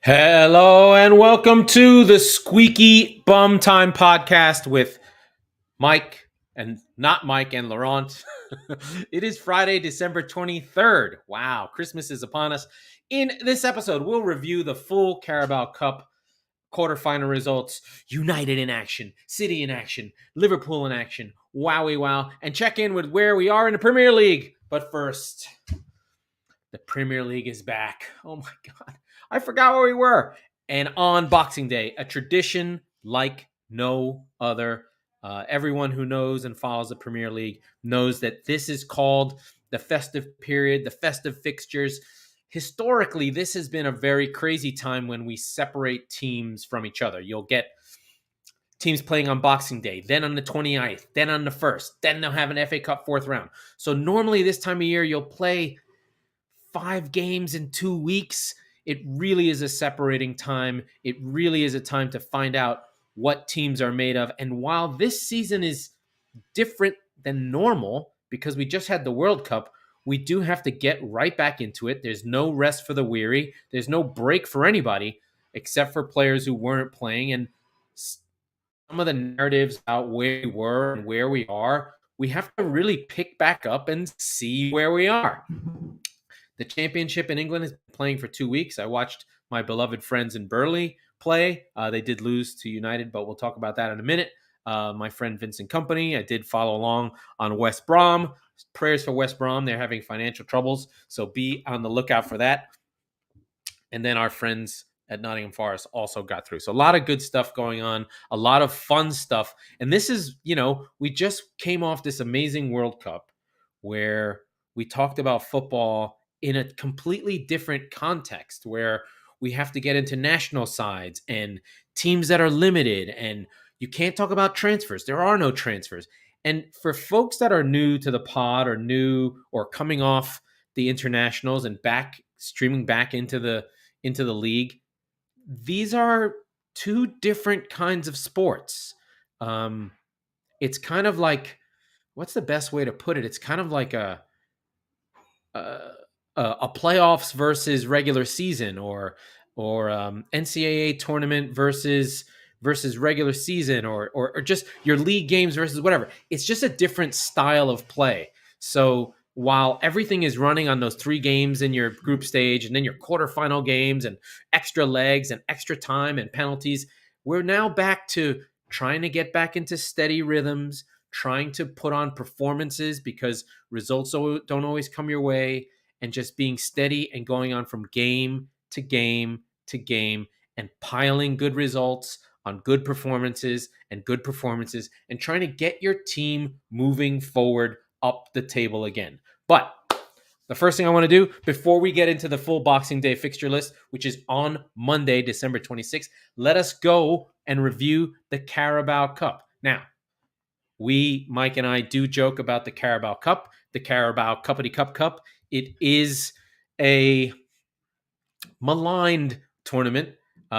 Hello and welcome to the Squeaky Bum Time Podcast with Mike and not Mike and Laurent. It is Friday, December 23rd. Wow, Christmas is upon us. In this episode, we'll review the full Carabao Cup quarterfinal results, United in action, City in action, Liverpool in action, wowie wow, and check in with where we are in the Premier League. But first, the Premier League is back. Oh my God. I forgot where we were. And on Boxing Day, a tradition like no other. Everyone who knows and follows the Premier League knows that this is called the festive period, the festive fixtures. Historically, this has been a very crazy time when we separate teams from each other. You'll get teams playing on Boxing Day, then on the 29th, then on the 1st, then they'll have an FA Cup fourth round. So normally this time of year, you'll play 5 games in 2 weeks. It really is a separating time. It really is a time to find out what teams are made of. And while this season is different than normal because we just had the World Cup, we do have to get right back into it. There's no rest for the weary. There's no break for anybody except for players who weren't playing. And some of the narratives about where we were and where we are, we have to really pick back up and see where we are. The championship in England has been playing for 2 weeks. I watched my beloved friends in Burnley play. They did lose to United, but we'll talk about that in a minute. My friend Vincent Kompany, I did follow along on West Brom. Prayers for West Brom. They're having financial troubles, so be on the lookout for that. And then our friends at Nottingham Forest also got through. So a lot of good stuff going on, a lot of fun stuff. And this is, we just came off this amazing World Cup where we talked about football in a completely different context where we have to get into national sides and teams that are limited, and you can't talk about transfers. There are no transfers. And for folks that are new to the pod or new or coming off the internationals and streaming back into the league, these are two different kinds of sports. It's kind of like, what's the best way to put it? It's kind of like a playoffs versus regular season, or NCAA tournament versus regular season, or just your league games versus whatever. It's just a different style of play. So while everything is running on those 3 games in your group stage and then your quarterfinal games and extra legs and extra time and penalties, we're now back to trying to get back into steady rhythms, trying to put on performances because results don't always come your way, and just being steady and going on from game to game to game and piling good results on good performances and trying to get your team moving forward up the table again. But the first thing I want to do before we get into the full Boxing Day fixture list, which is on Monday, December 26th, let us go and review the Carabao Cup. Now, Mike and I do joke about the Carabao Cup, the Carabao Cuppity Cup. It is a maligned tournament.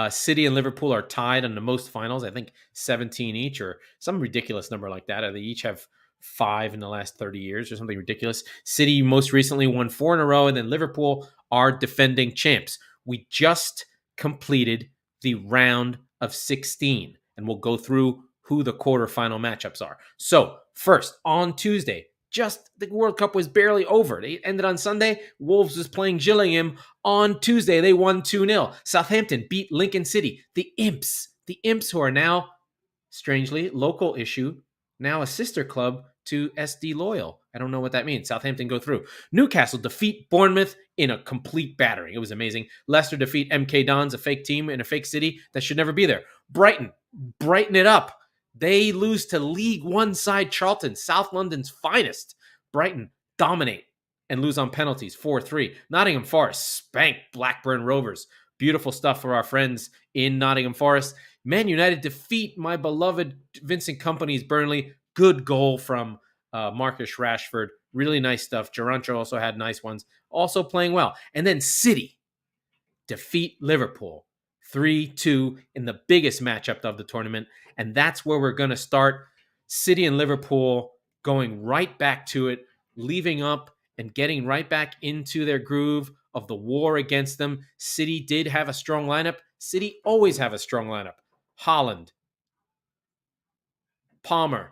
City and Liverpool are tied on the most finals, I think 17 each or some ridiculous number like that. They each have 5 in the last 30 years or something ridiculous. City most recently won 4 in a row, and then Liverpool are defending champs. We just completed the round of 16, and we'll go through who the quarterfinal matchups are. So first, on Tuesday, the World Cup was barely over. It ended on Sunday. Wolves was playing Gillingham. On Tuesday, they won 2-0. Southampton beat Lincoln City. The Imps who are now, strangely, local issue, now a sister club to SD Loyal. I don't know what that means. Southampton go through. Newcastle defeat Bournemouth in a complete battering. It was amazing. Leicester defeat MK Dons, a fake team in a fake city that should never be there. Brighten it up. They lose to League One side Charlton, South London's finest. Brighton dominate and lose on penalties, 4-3. Nottingham Forest spank Blackburn Rovers. Beautiful stuff for our friends in Nottingham Forest. Man United defeat my beloved Vincent Kompany's Burnley. Good goal from Marcus Rashford. Really nice stuff. Geroncho also had nice ones. Also playing well. And then City defeat Liverpool 3-2 in the biggest matchup of the tournament. And that's where we're going to start. City and Liverpool going right back to it, leaving up and getting right back into their groove of the war against them. City did have a strong lineup. City always have a strong lineup. Haaland, Palmer,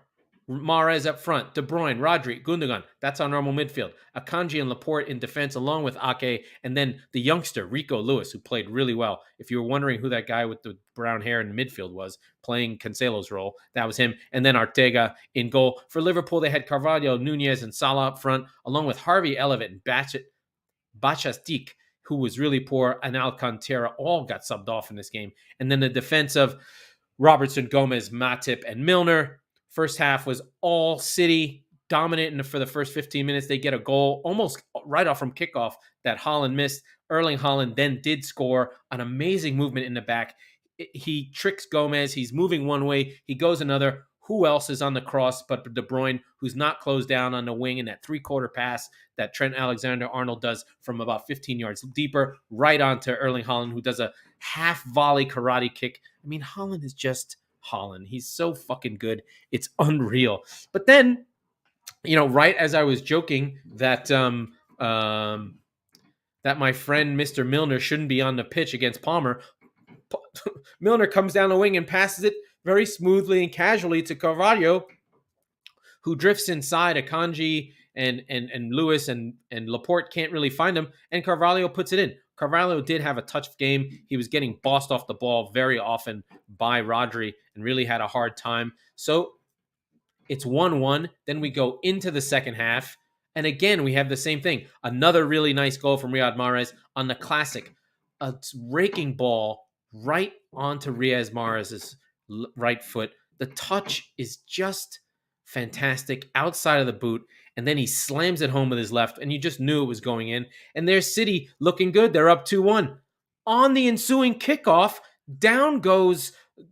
Mahrez up front, De Bruyne, Rodri, Gundogan. That's our normal midfield. Akanji and Laporte in defense, along with Ake, and then the youngster Rico Lewis, who played really well. If you were wondering who that guy with the brown hair in the midfield was, playing Cancelo's role, that was him. And then Ortega in goal. For Liverpool, they had Carvalho, Nunez, and Salah up front, along with Harvey Elliott and Bachastik, who was really poor, and Alcantara all got subbed off in this game. And then the defense of Robertson, Gomez, Matip, and Milner. First half was all City, dominant for the first 15 minutes. They get a goal almost right off from kickoff that Haaland missed. Erling Haaland then did score an amazing movement in the back. He tricks Gomez. He's moving one way. He goes another. Who else is on the cross but De Bruyne, who's not closed down on the wing in that three-quarter pass that Trent Alexander-Arnold does from about 15 yards deeper, right onto Erling Haaland, who does a half-volley karate kick. I mean, Haaland is just Haaland. He's so fucking good. It's unreal. But then, right as I was joking that that my friend Mr. Milner shouldn't be on the pitch against Palmer, Milner comes down the wing and passes it very smoothly and casually to Carvalho, who drifts inside. Akanji and Lewis and Laporte can't really find him, and Carvalho puts it in. Carvalho did have a tough game. He was getting bossed off the ball very often by Rodri and really had a hard time. So it's 1-1. Then we go into the second half, and again, we have the same thing. Another really nice goal from Riyad Mahrez on the classic. A raking ball right onto Riyad Mahrez's right foot. The touch is just fantastic outside of the boot, and then he slams it home with his left, and you just knew it was going in. And there's City looking good. They're up 2-1. On the ensuing kickoff, down goes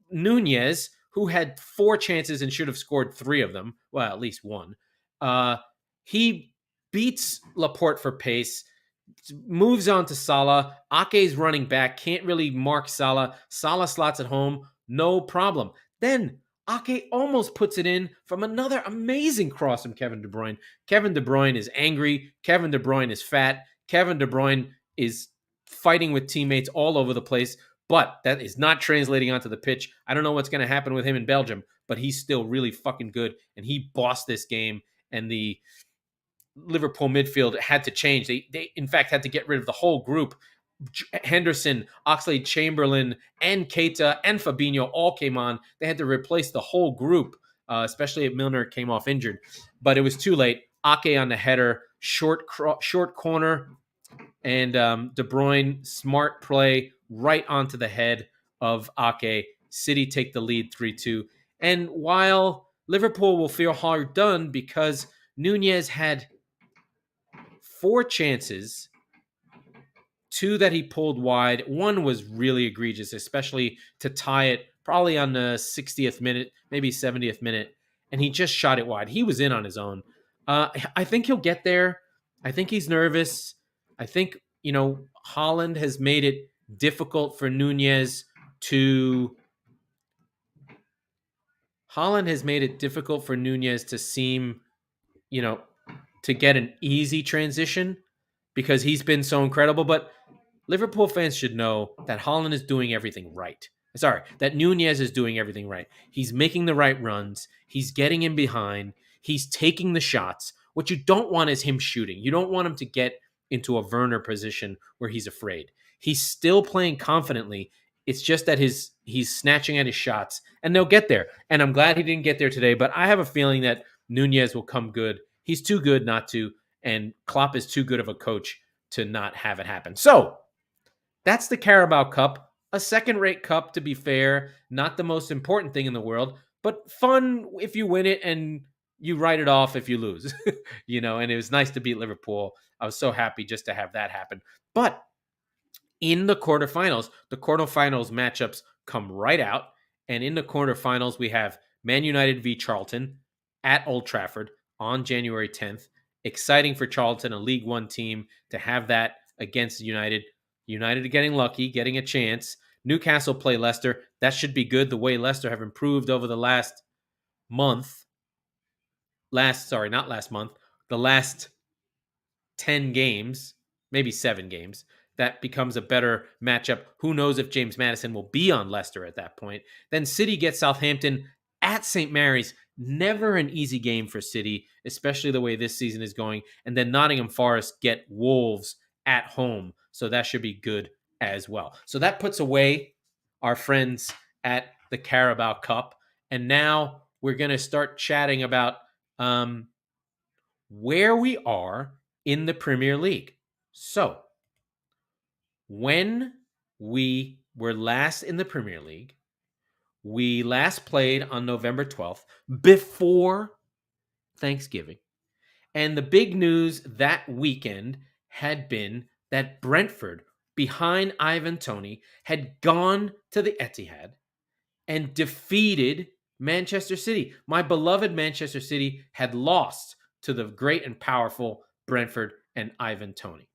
Nunez, who had 4 chances and should have scored 3 of them. Well, at least one. He beats Laporte for pace, moves on to Salah. Ake's running back, can't really mark Salah. Salah slots it home, no problem. Then Ake almost puts it in from another amazing cross from Kevin De Bruyne. Kevin De Bruyne is angry. Kevin De Bruyne is fat. Kevin De Bruyne is fighting with teammates all over the place, but that is not translating onto the pitch. I don't know what's going to happen with him in Belgium, but he's still really fucking good, and he bossed this game, and the Liverpool midfield had to change. They in fact had to get rid of the whole group. Henderson, Oxlade-Chamberlain, and Keita and Fabinho all came on. They had to replace the whole group, especially if Milner came off injured. But it was too late. Ake on the header, short corner, and De Bruyne, smart play right onto the head of Ake. City take the lead 3-2. And while Liverpool will feel hard done because Nunez had 4 chances, 2 that he pulled wide. 1 was really egregious, especially to tie it probably on the 60th minute, maybe 70th minute, and he just shot it wide. He was in on his own. I think he'll get there. I think he's nervous. I think, Haaland has made it difficult for Nunez to seem, to get an easy transition because he's been so incredible. But Liverpool fans should know that Haaland is doing everything right. Sorry, that Nunez is doing everything right. He's making the right runs. He's getting in behind. He's taking the shots. What you don't want is him shooting. You don't want him to get into a Werner position where he's afraid. He's still playing confidently. It's just that he's snatching at his shots, and they'll get there. And I'm glad he didn't get there today, but I have a feeling that Nunez will come good. He's too good not to, and Klopp is too good of a coach to not have it happen. So that's the Carabao Cup, a second-rate cup, to be fair, not the most important thing in the world, but fun if you win it and you write it off if you lose, and it was nice to beat Liverpool. I was so happy just to have that happen. But in the quarterfinals matchups come right out, and in the quarterfinals, we have Man United v Charlton at Old Trafford on January 10th. Exciting for Charlton, a League One team, to have that against United. United getting lucky, getting a chance. Newcastle play Leicester. That should be good, the way Leicester have improved over the last month. The last 10 games, maybe 7 games, that becomes a better matchup. Who knows if James Maddison will be on Leicester at that point. Then City gets Southampton at St. Mary's. Never an easy game for City, especially the way this season is going. And then Nottingham Forest get Wolves at home. So that should be good as well. So that puts away our friends at the Carabao Cup. And now we're going to start chatting about where we are in the Premier League. So, when we were last in the Premier League, we last played on November 12th before Thanksgiving. And the big news that weekend had been that Brentford, behind Ivan Toney, had gone to the Etihad and defeated Manchester City. My beloved Manchester City had lost to the great and powerful Brentford and Ivan Toney.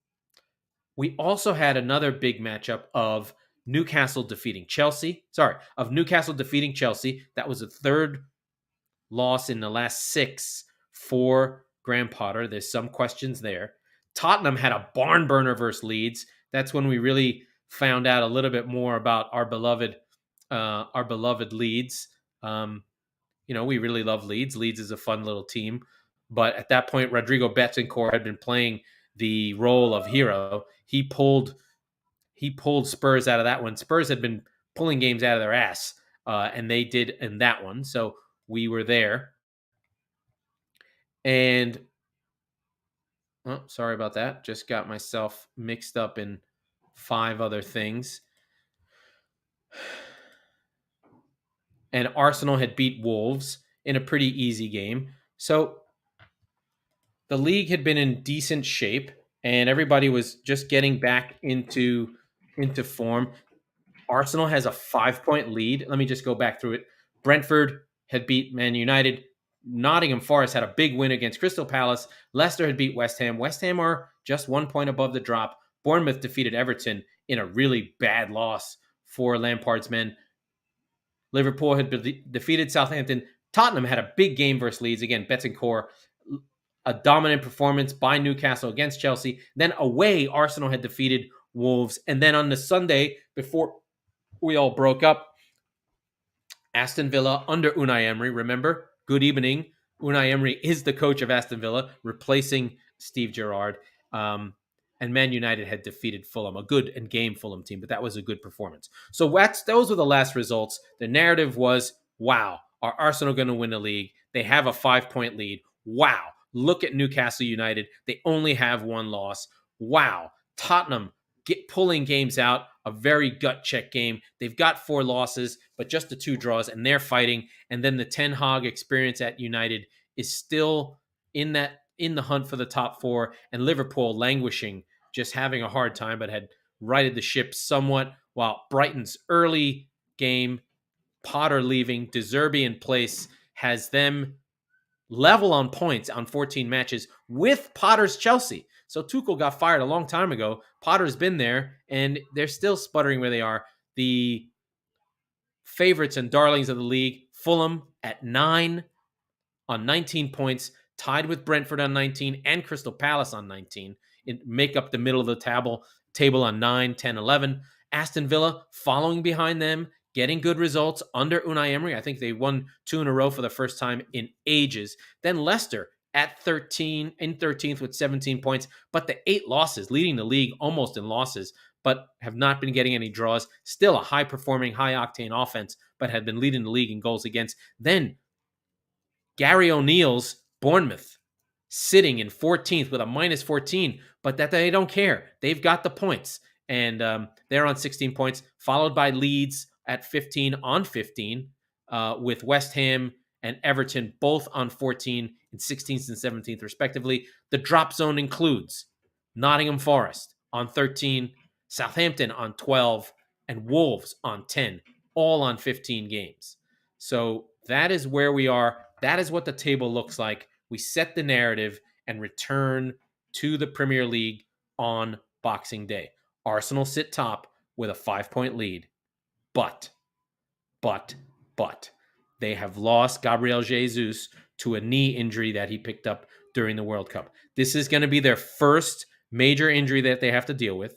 We also had another big matchup of Newcastle defeating Chelsea. Of Newcastle defeating Chelsea. That was the third loss in the last 6 for Graham Potter. There's some questions there. Tottenham had a barn burner versus Leeds. That's when we really found out a little bit more about our beloved Leeds. We really love Leeds. Leeds is a fun little team. But at that point, Rodrigo Betancourt had been playing the role of hero. He pulled Spurs out of that one. Spurs had been pulling games out of their ass, and they did in that one. So we were there. And sorry about that. Just got myself mixed up in 5 other things. And Arsenal had beat Wolves in a pretty easy game. So the league had been in decent shape, and everybody was just getting back into form. Arsenal has a 5-point lead. Let me just go back through it. Brentford had beat Man United. Nottingham Forest had a big win against Crystal Palace. Leicester had beat West Ham. West Ham are just 1 point above the drop. Bournemouth defeated Everton in a really bad loss for Lampard's men. Liverpool had defeated Southampton. Tottenham had a big game versus Leeds. Again, Betancourt, a dominant performance by Newcastle against Chelsea. Then away, Arsenal had defeated Wolves. And then on the Sunday, before we all broke up, Aston Villa under Unai Emery. Remember, good evening. Unai Emery is the coach of Aston Villa, replacing Steve Gerrard. And Man United had defeated Fulham, a good and game Fulham team, but that was a good performance. So those were the last results. The narrative was, wow, are Arsenal going to win the league? They have a 5-point lead. Wow, look at Newcastle United. They only have 1 loss. Wow, Tottenham pulling games out, a very gut check game. They've got 4 losses, but just the 2 draws, and they're fighting. And then the Ten Hag experience at United is still in the hunt for the top 4, and Liverpool languishing, just having a hard time, but had righted the ship somewhat, while Brighton's early game, Potter leaving, De Zerbi in place, has them level on points on 14 matches with Potter's Chelsea. So Tuchel got fired a long time ago. Potter's been there, and they're still sputtering where they are. The favorites and darlings of the league, Fulham at 9 on 19 points, tied with Brentford on 19 and Crystal Palace on 19. Make up the middle of the table on 9, 10, 11. Aston Villa following behind them, getting good results under Unai Emery. I think they won 2 in a row for the first time in ages. Then Leicester at 13th with 17 points, but the 8 losses, leading the league almost in losses, but have not been getting any draws. Still a high-performing, high-octane offense, but had been leading the league in goals against. Then Gary O'Neill's Bournemouth sitting in 14th with a minus 14, but that they don't care. They've got the points, and they're on 16 points, followed by Leeds at 15 on 15, with West Ham and Everton both on 14 and 16th and 17th, respectively. The drop zone includes Nottingham Forest on 13, Southampton on 12, and Wolves on 10, all on 15 games. So that is where we are. That is what the table looks like. We set the narrative and return to the Premier League on Boxing Day. Arsenal sit top with a 5-point lead. But they have lost Gabriel Jesus to a knee injury that he picked up during the World Cup. This is going to be their first major injury that they have to deal with.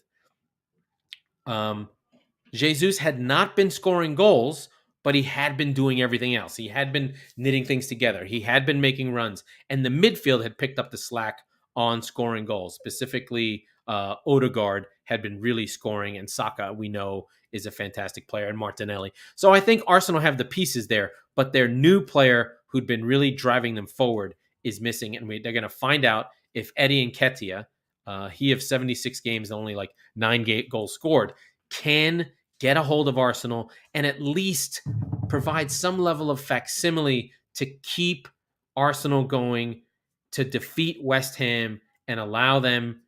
Jesus had not been scoring goals, but he had been doing everything else. He had been knitting things together. He had been making runs, and the midfield had picked up the slack on scoring goals. Specifically, Odegaard had been really scoring, and Saka, we know, is a fantastic player, and Martinelli. So I think Arsenal have the pieces there, but their new player who'd been really driving them forward is missing, and they're going to find out if Eddie Nketiah, he of 76 games and only like 9 goals scored, can get a hold of Arsenal and at least provide some level of facsimile to keep Arsenal going, to defeat West Ham and allow them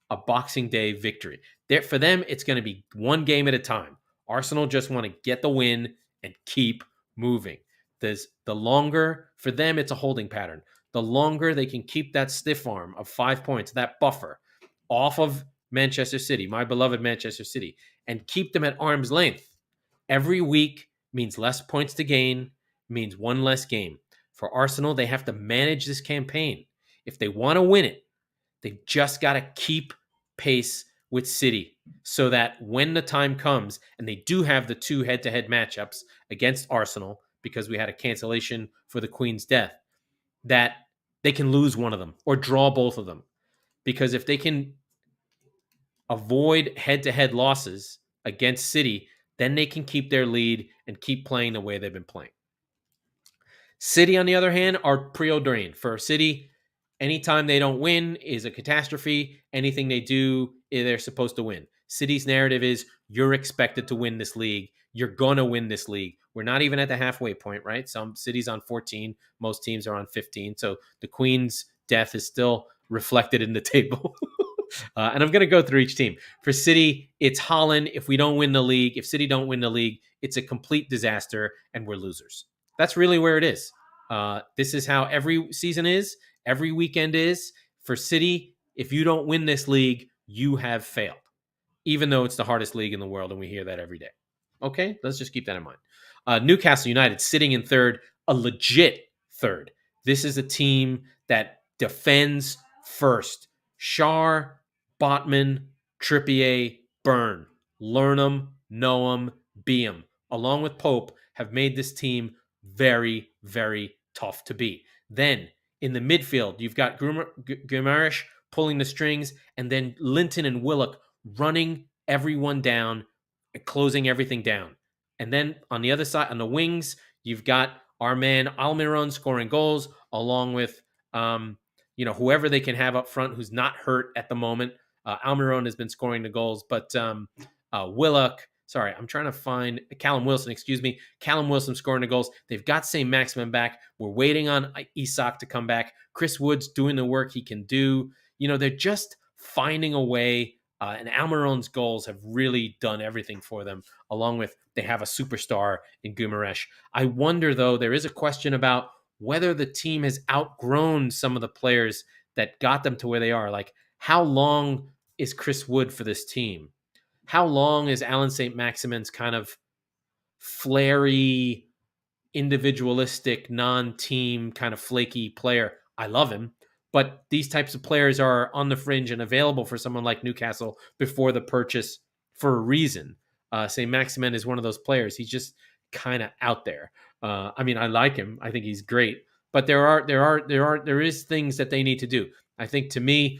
a Boxing Day victory. For them, it's going to be one game at a time. Arsenal just want to get the win and keep moving. The longer, for them, it's a holding pattern. The longer they can keep that stiff arm of 5 points, that buffer, off of Manchester City, my beloved Manchester City, and keep them at arm's length. Every week means less points to gain, means one less game. For Arsenal, they have to manage this campaign. If they want to win it, they just got to keep pace with City so that when the time comes, and they do have the 2 head-to-head matchups against Arsenal because we had a cancellation for the Queen's death, that they can lose one of them or draw both of them. Because if they can avoid head-to-head losses against City, then they can keep their lead and keep playing the way they've been playing. City, on the other hand, are preordained. For City, anytime they don't win is a catastrophe. Anything they do, they're supposed to win. City's narrative is, you're expected to win this league. You're going to win this league. We're not even at the halfway point, right? Some cities on 14. Most teams are on 15. So the Queen's death is still reflected in the table. And I'm going to go through each team. For City, it's Holland. If we don't win the league, if City don't win the league, it's a complete disaster and we're losers. That's really where it is. This is how every season is. Every weekend is. For City, if you don't win this league, you have failed. Even though it's the hardest league in the world and we hear that every day. Okay, let's just keep that in mind. Newcastle United sitting in third, a legit third. This is a team that defends first. Schär, Botman, Trippier, Burn. Learn them, know them, be them. Along with Pope, have made this team very, very tough to beat. Then, in the midfield, you've got Guimaraes pulling the strings, and then Linton and Willock running everyone down, closing everything down. And then on the other side, on the wings, you've got our man Almiron scoring goals, along with whoever they can have up front who's not hurt at the moment. Almiron has been scoring the goals, but Willock, sorry, I'm trying to find Callum Wilson, Callum Wilson scoring the goals. They've got St. Maximin back. We're waiting on Isak to come back. Chris Wood's doing the work he can do. They're just finding a way, and Almiron's goals have really done everything for them, along with they have a superstar in Guimaraes. I wonder, though, there is a question about whether the team has outgrown some of the players that got them to where they are. Like, how long is Chris Wood for this team? How long is Alan St. Maximin's kind of flary, individualistic, non-team, kind of flaky player? I love him, but these types of players are on the fringe and available for someone like Newcastle before the purchase for a reason. St. Maximin is one of those players. He's just kind of out there. I like him. I think he's great, but there is things that they need to do. I think, to me,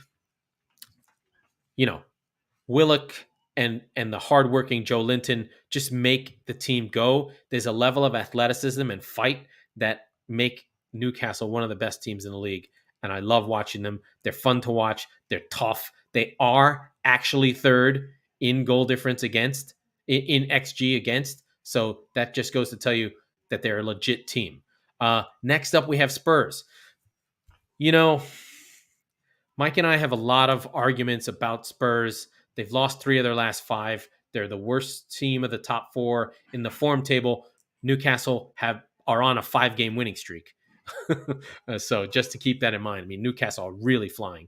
Willock and the hardworking Joe Linton just make the team go. There's a level of athleticism and fight that make Newcastle one of the best teams in the league. And I love watching them. They're fun to watch. They're tough. They are actually third in goal difference against, in XG against. So that just goes to tell you that they're a legit team. Next up, we have Spurs. Mike and I have a lot of arguments about Spurs. They've lost 3 of their last 5. They're the worst team of the top 4 in the form table. Newcastle are on a 5-game winning streak. So just to keep that in mind, Newcastle are really flying.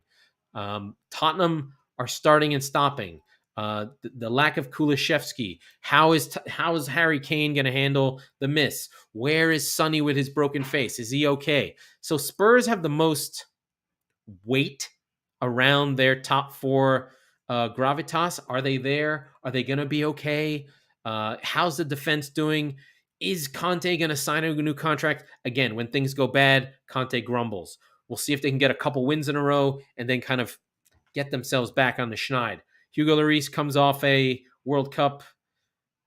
Tottenham are starting and stopping. The lack of Kulusevski. How is Harry Kane going to handle the miss? Where is Sonny with his broken face? Is he okay? So Spurs have the most weight around their top four gravitas. Are they there? Are they going to be okay? How's the defense doing? Is Conte going to sign a new contract? Again, when things go bad, Conte grumbles. We'll see if they can get a couple wins in a row and then kind of get themselves back on the schneid. Hugo Lloris comes off a World Cup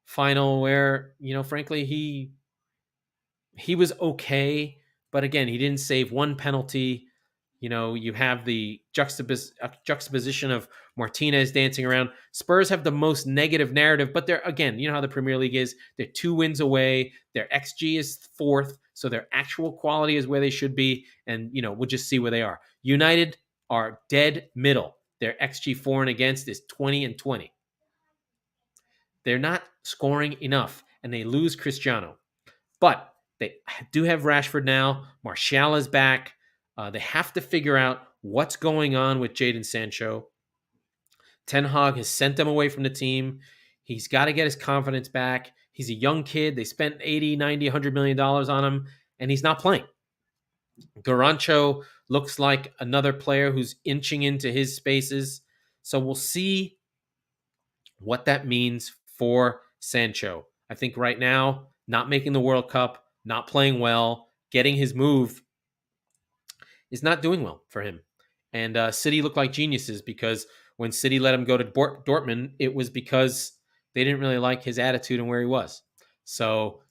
final where, frankly, he was okay, but again, he didn't save one penalty. You have the juxtaposition of Martinez dancing around. Spurs have the most negative narrative, but they're, again, you know how the Premier League is. They're 2 wins away. Their XG is 4th, so their actual quality is where they should be, and, we'll just see where they are. United are dead middle. Their XG for and against is 20 and 20. They're not scoring enough, and they lose Cristiano. But they do have Rashford now. Martial is back. They have to figure out what's going on with Jadon Sancho. Ten Hag has sent them away from the team. He's got to get his confidence back. He's a young kid. They spent 80, 90, $100 million on him, and he's not playing. Garancho looks like another player who's inching into his spaces. So we'll see what that means for Sancho. I think right now, not making the World Cup, not playing well, getting his move is not doing well for him. And City looked like geniuses because when City let him go to Dortmund, it was because they didn't really like his attitude and where he was. So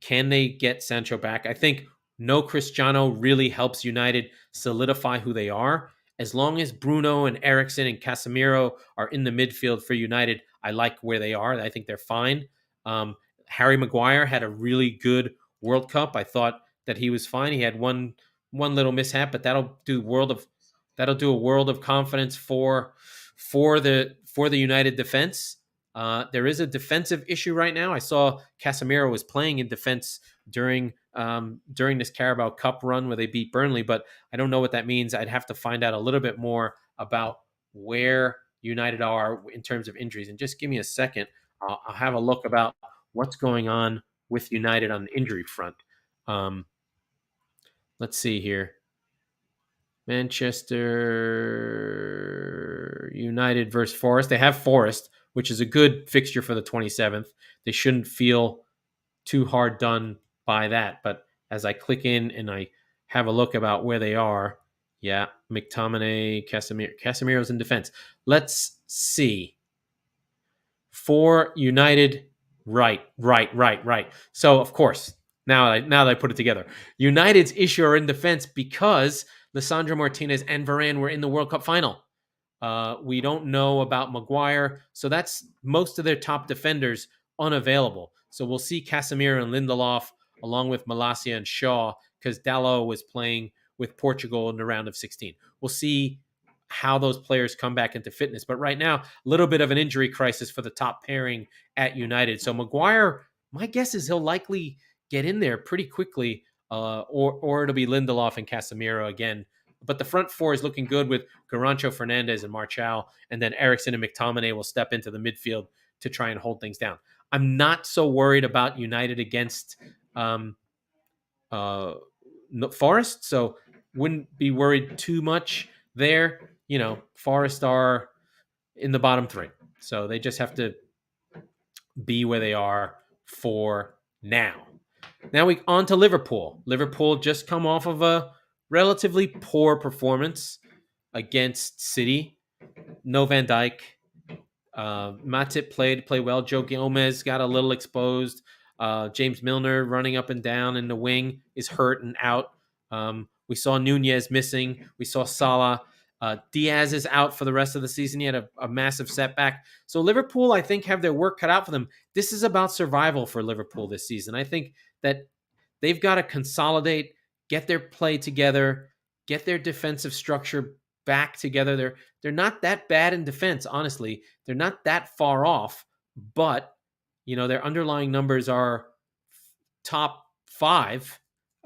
can they get Sancho back? I think no Cristiano really helps United solidify who they are. As long as Bruno and Eriksen and Casemiro are in the midfield for United, I like where they are. I think they're fine. Harry Maguire had a really good World Cup. I thought that he was fine. He had one little mishap, but that'll do a world of confidence for the United defense. There is a defensive issue right now. I saw Casemiro was playing in defense during this Carabao Cup run where they beat Burnley, but I don't know what that means. I'd have to find out a little bit more about where United are in terms of injuries. And just give me a second. I'll have a look about what's going on with United on the injury front. Let's see here. Manchester United versus Forest. They have Forest, which is a good fixture for the 27th. They shouldn't feel too hard done by that. But as I click in and I have a look about where they are, McTominay, Casemiro's in defense. Let's see. For United, right. So, of course, now that I put it together, United's issue are in defense because Lisandro Martinez and Varane were in the World Cup final. We don't know about Maguire, so that's most of their top defenders unavailable. So we'll see Casemiro and Lindelof along with Malacia and Shaw because Dalot was playing with Portugal in the round of 16. We'll see how those players come back into fitness. But right now, a little bit of an injury crisis for the top pairing at United. So Maguire, my guess is he'll likely get in there pretty quickly, or it'll be Lindelof and Casemiro again. But the front four is looking good with Garancho, Fernandez, and Martial. And then Eriksen and McTominay will step into the midfield to try and hold things down. I'm not so worried about United against Forest, so wouldn't be worried too much there. Forest are in the bottom 3. So they just have to be where they are for now. Now we on to Liverpool. Liverpool just come off of a relatively poor performance against City. No Van Dijk. Matip played well. Joe Gomez got a little exposed. James Milner running up and down in the wing is hurt and out. We saw Nunez missing. We saw Salah. Diaz is out for the rest of the season. He had a massive setback. So Liverpool, I think, have their work cut out for them. This is about survival for Liverpool this season. I think that they've got to consolidate, get their play together, get their defensive structure back together. They're not that bad in defense, honestly. They're not that far off, but their underlying numbers are top 5.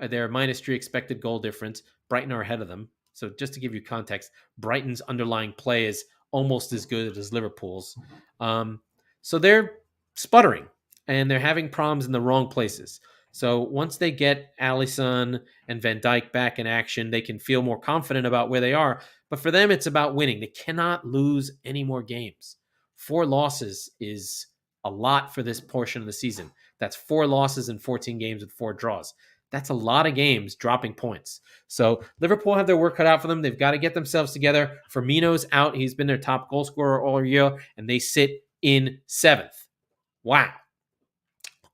They're -3 expected goal difference. Brighton are ahead of them. So just to give you context, Brighton's underlying play is almost as good as Liverpool's. So they're sputtering and they're having problems in the wrong places. So once they get Alisson and Van Dijk back in action, they can feel more confident about where they are. But for them, it's about winning. They cannot lose any more games. 4 losses is a lot for this portion of the season. That's 4 losses in 14 games with 4 draws. That's a lot of games dropping points. So Liverpool have their work cut out for them. They've got to get themselves together. Firmino's out. He's been their top goal scorer all year, and they sit in 7th. Wow.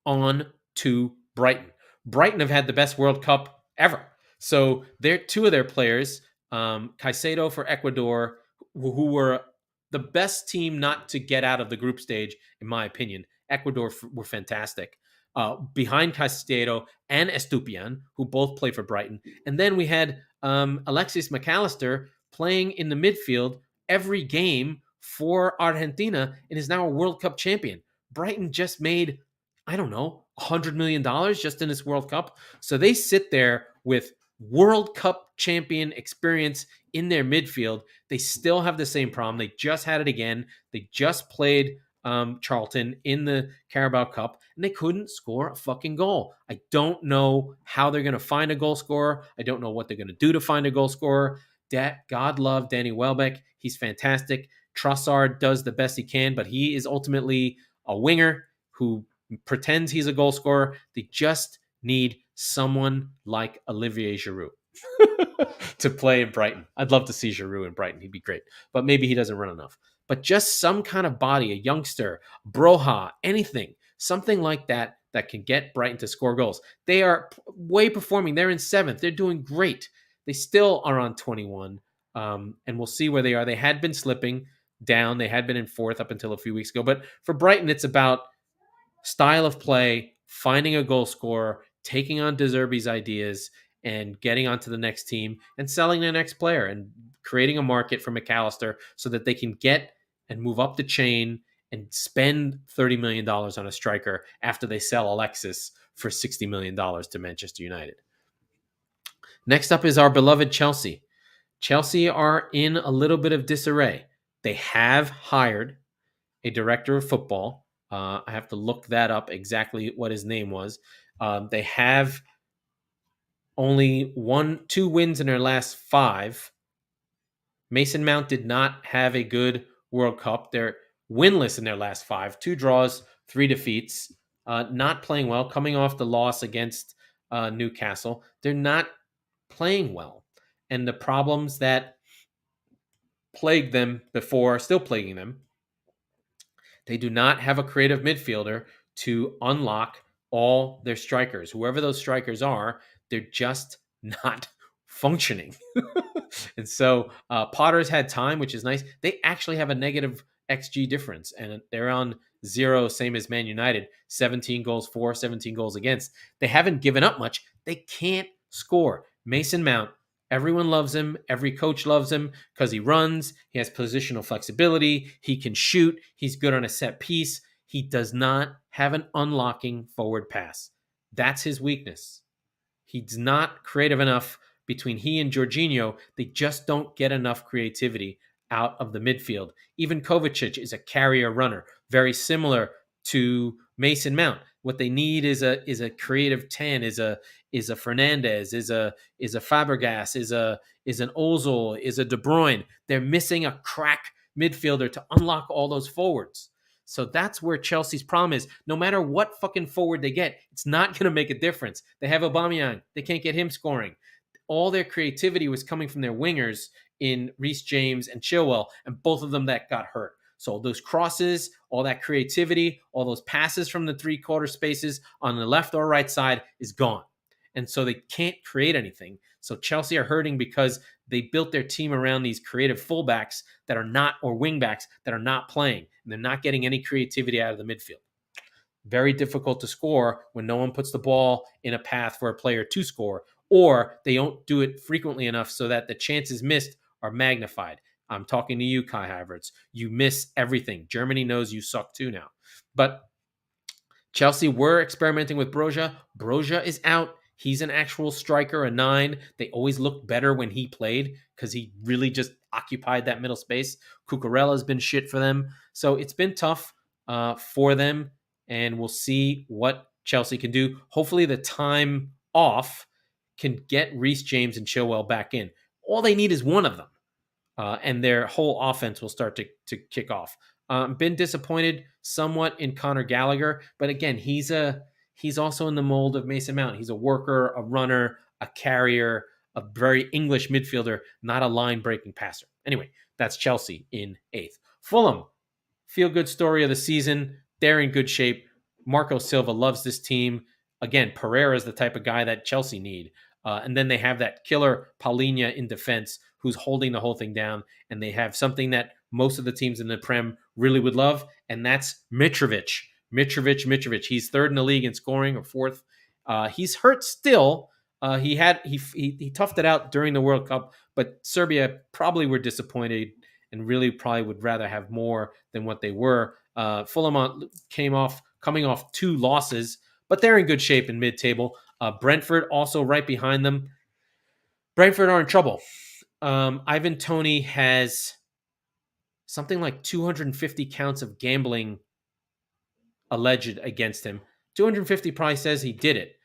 On to Brighton. Brighton have had the best World Cup ever. So they're 2 of their players, Caicedo for Ecuador, who were the best team not to get out of the group stage, in my opinion. Ecuador were fantastic. Behind Caicedo and Estupiñán, who both play for Brighton. And then we had Alexis McAllister playing in the midfield every game for Argentina and is now a World Cup champion. Brighton just made, I don't know, $100 million just in this World Cup. So they sit there with World Cup champion experience in their midfield. They still have the same problem. They just had it again. They just played Charlton in the Carabao Cup, and they couldn't score a fucking goal. I don't know how they're going to find a goal scorer. I don't know what they're going to do to find a goal scorer. God love Danny Welbeck. He's fantastic. Trossard does the best he can, but he is ultimately a winger who pretends he's a goal scorer. They just need someone like Olivier Giroud to play in Brighton. I'd love to see Giroud in Brighton. He'd be great. But maybe he doesn't run enough. But just some kind of body, a youngster, Broha, anything, something like that that can get Brighton to score goals. They are way performing. They're in 7th. They're doing great. They still are on 21. And we'll see where they are. They had been slipping down. They had been in 4th up until a few weeks ago. But for Brighton, it's about style of play, finding a goal scorer, taking on De Zerbi's ideas, and getting onto the next team and selling their next player and creating a market for McAllister so that they can get and move up the chain and spend $30 million on a striker after they sell Alexis for $60 million to Manchester United. Next up is our beloved Chelsea. Chelsea are in a little bit of disarray. They have hired a director of football. I have to look that up exactly what his name was. They have only 2 wins in their last 5. Mason Mount did not have a good World Cup. They're winless in their last 5, 2 draws, 3 defeats, not playing well, coming off the loss against Newcastle. They're not playing well. And the problems that plagued them before are still plaguing them. They do not have a creative midfielder to unlock all their strikers. Whoever those strikers are, they're just not functioning. And so Potter's had time, which is nice. They actually have a negative XG difference, and they're on 0, same as Man United, 17 goals for, 17 goals against. They haven't given up much. They can't score. Mason Mount, everyone loves him. Every coach loves him because he runs. He has positional flexibility. He can shoot. He's good on a set piece. He does not have an unlocking forward pass. That's his weakness. He's not creative enough. Between he and Jorginho, they just don't get enough creativity out of the midfield. Even Kovacic is a carrier runner, very similar to Mason Mount. What they need is a creative 10, is a Fernandez, is a Fabregas, is an Ozil, is a De Bruyne. They're missing a crack midfielder to unlock all those forwards. So that's where Chelsea's problem is. No matter what fucking forward they get, it's not going to make a difference. They have Aubameyang. They can't get him scoring. All their creativity was coming from their wingers in Reece James and Chilwell, and both of them that got hurt. So those crosses, all that creativity, all those passes from the 3-quarter spaces on the left or right side is gone. And so they can't create anything. So Chelsea are hurting because they built their team around these creative fullbacks that are not, or wingbacks that are not playing, and they're not getting any creativity out of the midfield. Very difficult to score when no one puts the ball in a path for a player to score, or they don't do it frequently enough so that the chances missed are magnified. I'm talking to you, Kai Havertz. You miss everything. Germany knows you suck too now. But Chelsea were experimenting with Broja. Broja is out. He's an actual striker, a 9. They always looked better when he played because he really just occupied that middle space. Cucurella's been shit for them. So it's been tough for them, and we'll see what Chelsea can do. Hopefully, the time off can get Reece James and Chilwell back in. All they need is one of them, and their whole offense will start to kick off. Been disappointed somewhat in Conor Gallagher, but again, he's also in the mold of Mason Mount. He's a worker, a runner, a carrier, a very English midfielder, not a line-breaking passer. Anyway, that's Chelsea in 8th. Fulham, feel-good story of the season. They're in good shape. Marco Silva loves this team. Again, Pereira is the type of guy that Chelsea need. And then they have that killer Paulinho in defense who's holding the whole thing down. And they have something that most of the teams in the Prem really would love, and that's Mitrovic. Mitrovic. He's 3rd in the league in scoring, or 4th. He's hurt still. He toughed it out during the World Cup, but Serbia probably were disappointed and really probably would rather have more than what they were. Fulham coming off 2 losses, but they're in good shape in mid-table. Brentford also right behind them. Brentford are in trouble. Ivan Toney has something like 250 counts of gambling alleged against him. 250 probably says he did it.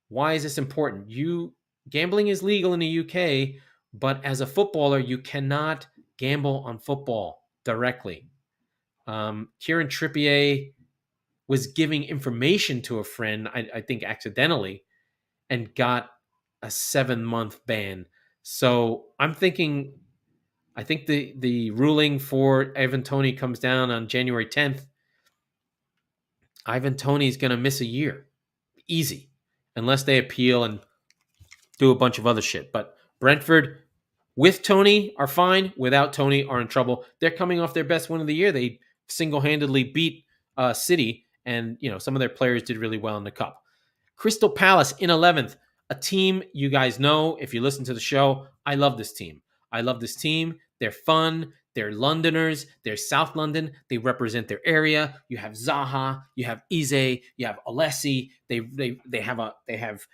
Why is this important? Gambling is legal in the UK, but as a footballer, you cannot gamble on football directly. Kieran Trippier was giving information to a friend, I think accidentally, and got a 7-month ban. So I think the ruling for Ivan Toney comes down on January 10th. Ivan Toney's going to miss a year. Easy. Unless they appeal and do a bunch of other shit. But Brentford, with Toney, are fine. Without Toney, are in trouble. They're coming off their best win of the year. They single-handedly beat City, and some of their players did really well in the Cup. Crystal Palace in 11th, a team you guys know if you listen to the show. I love this team. They're fun. They're Londoners. They're South London. They represent their area. You have Zaha. You have Ize. You have Alessi. They have